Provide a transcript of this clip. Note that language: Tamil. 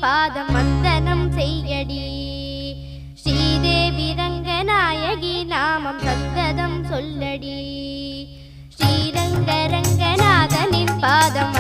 பாதம் வந்தனம் செய்யடி. ஸ்ரீதேவி ரங்கநாயகி நாமம் சங்கதம் சொல்லடி. ஸ்ரீரங்க ரங்கநாதனின் பாதம்